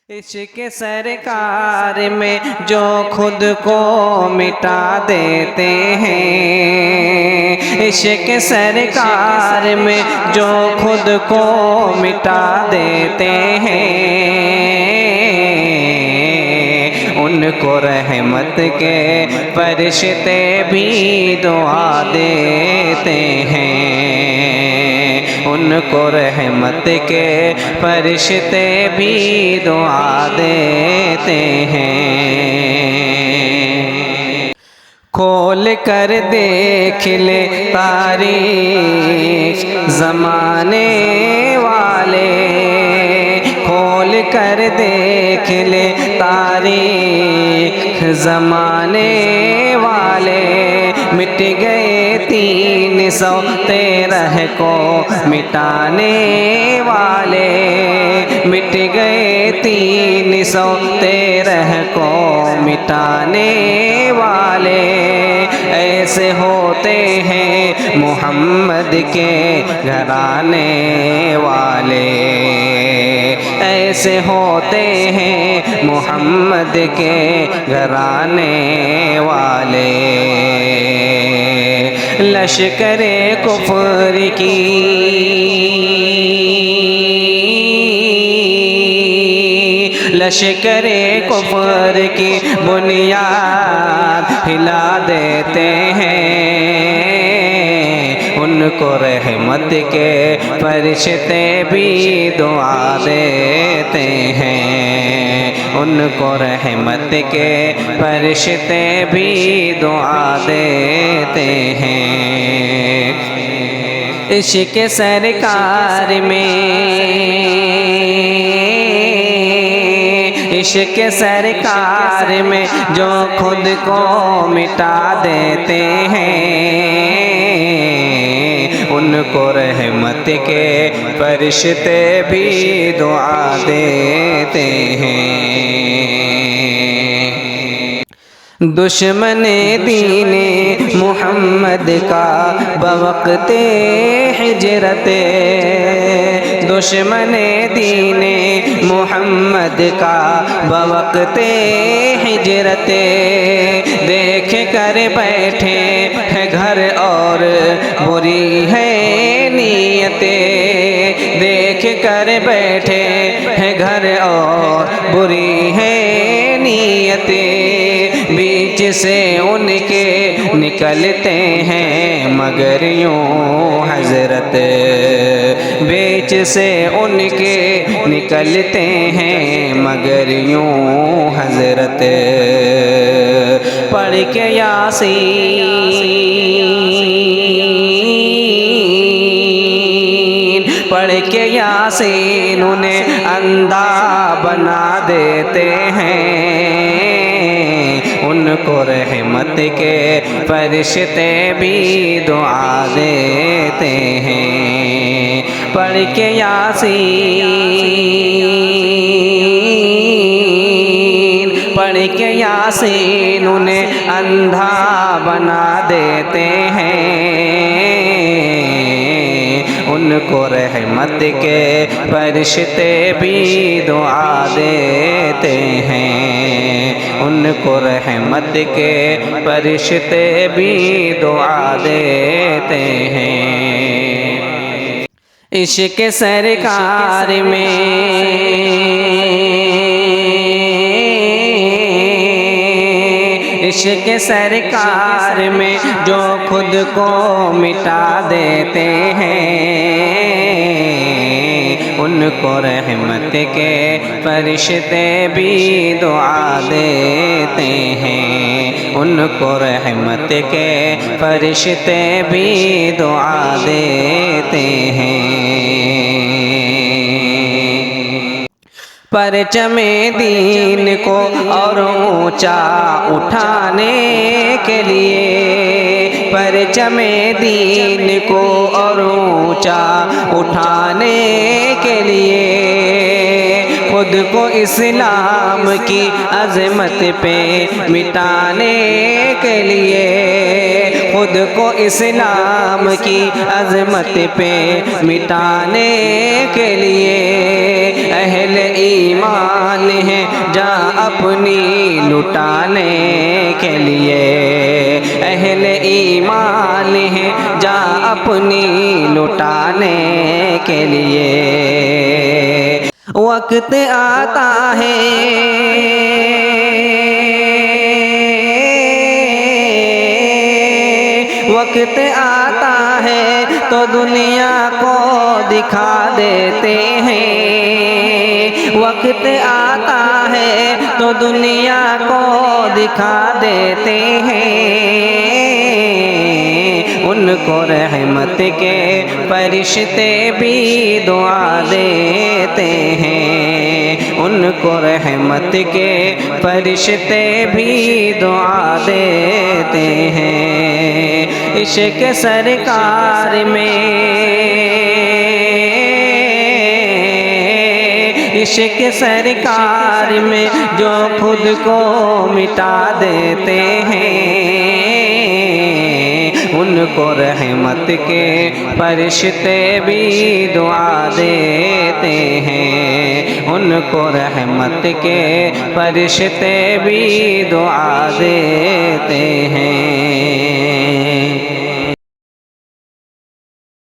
عشق سرکار میں جو خود کو مٹا دیتے ہیں، عشق سرکار میں جو خود کو مٹا دیتے ہیں، ان کو رحمت کے فرشتے بھی دعا دیتے ہیں، ان کو رحمت کے فرشتے بھی دعا دیتے ہیں۔ کھول کر دیکھ لے تاریخ زمانے والے، کھول کر دیکھ لے تاریخ زمانے والے، مٹ گئے 313 کو مٹانے والے، مٹ گئے 313 کو مٹانے والے، ایسے ہوتے ہیں محمد کے گھرانے والے، ایسے ہوتے ہیں محمد کے گھرانے والے۔ لشکر کفر کی لشکر کفر کی بنیاد ہلا دیتے ہیں، ان کو رحمت کے فرشتے بھی دعا دیتے ہیں، ان کو رحمت کے فرشتے بھی دعا دیتے ہیں۔ عشق سرکار میں، عشق سرکار میں جو خود کو مٹا دیتے ہیں، ان کو رحمت کے فرشتے بھی دعا دیتے ہیں۔ دشمن دین محمد کا بوقت ہجرت، دشمن دین محمد کا بوقت ہجرت، دیکھ کر بیٹھے ہے گھر اور بری ہے نیتیں، دیکھ کر بیٹھے ہے گھر اور بری ہے نیتیں، بیچ سے ان کے نکلتے ہیں مگر یوں حضرت، بیچ سے ان کے نکلتے ہیں مگر یوں حضرت، پڑھ کے یاسین پڑھ کے یاسین انہیں اندھا بنا دیتے ہیں، ان کو رحمت کے فرشتے بھی دعا دیتے ہیں۔ پڑھ کے یاسین پڑھ کے یاسین انہیں اندھا بنا دیتے ہیں، ان کو رحمت کے فرشتے بھی دعا دیتے ہیں، ان کو رحمت کے فرشتے بھی دعا دیتے ہیں۔ عشق سرکار میں، عشق سرکار میں جو خود کو مٹا دیتے ہیں، ان کو رحمت کے فرشتے بھی دعا دیتے ہیں، ان کو رحمت کے فرشتے بھی دعا دیتے ہیں۔ پرچم دین کو اور اونچا اٹھانے کے لیے، پرچم دین کو اور اونچا اٹھانے کے لیے، خود کو اسلام کی عظمت پہ مٹانے کے لیے، خود کو اسلام کی عظمت پہ مٹانے کے لیے اہل ایمان ہیں جان اپنی لٹانے کے لیے، اہل ایمان ہیں جان اپنی لٹانے کے لیے۔ وقت آتا ہے وقت آتا ہے تو دنیا کو دکھا دیتے ہیں، وقت آتا ہے تو دنیا کو دکھا دیتے ہیں، ان کو رحمت کے فرشتے بھی دعا دیتے ہیں، ان کو رحمت کے فرشتے بھی دعا دیتے ہیں۔ عشق سرکار میں، عشق سرکار میں جو خود کو مٹا دیتے ہیں، ان کو رحمت کے فرشتے بھی دعا دیتے ہیں، ان کو رحمت کے فرشتے بھی دعا دیتے ہیں۔